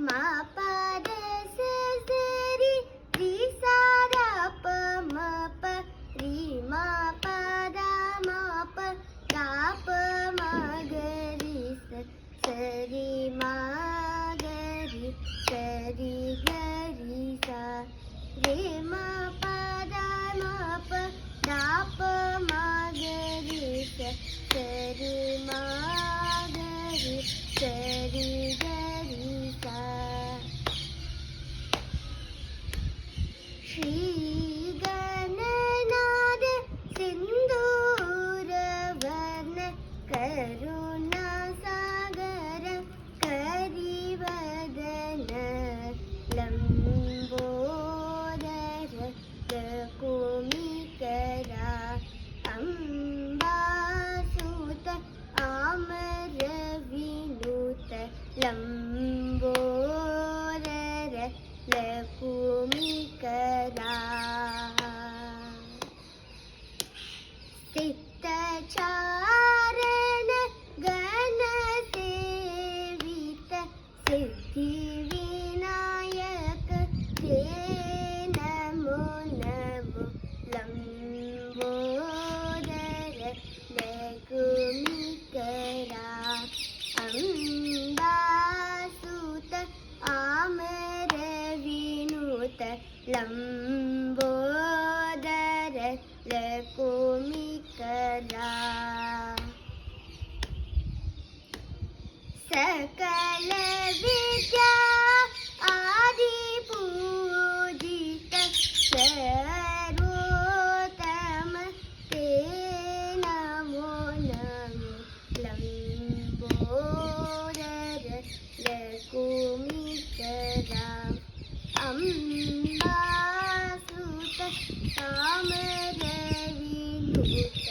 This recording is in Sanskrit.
ma pa da sa sa ri ri sa ra pa ma pa ri ma pa da ma pa da pa ma ga ri sa sa ri ma ga ri sa ri ga ri sa re ma pa da ma pa da pa ma ga ri sa sa ri ma ga ri sa ri ga ri sa Shri गणनाद सिंदूर वर्ण करुणा सागर करिवदन लंबोदर लकुमिकरा अम्बासुत आमर विनुत लंबोदर लकुमिकरा चित्तचारण गण सेवित सिद्धि विनायक ते नमो नमो लंबोदर लकुमिकरा अम्बासुत आमर विनुत लंबोदर लकुमिकरा सकल विद्या आदि पूजित सर्वोत्तम ते नमो नमो लंबोदर लकुमिकरा अम्बासुत आमर विनुत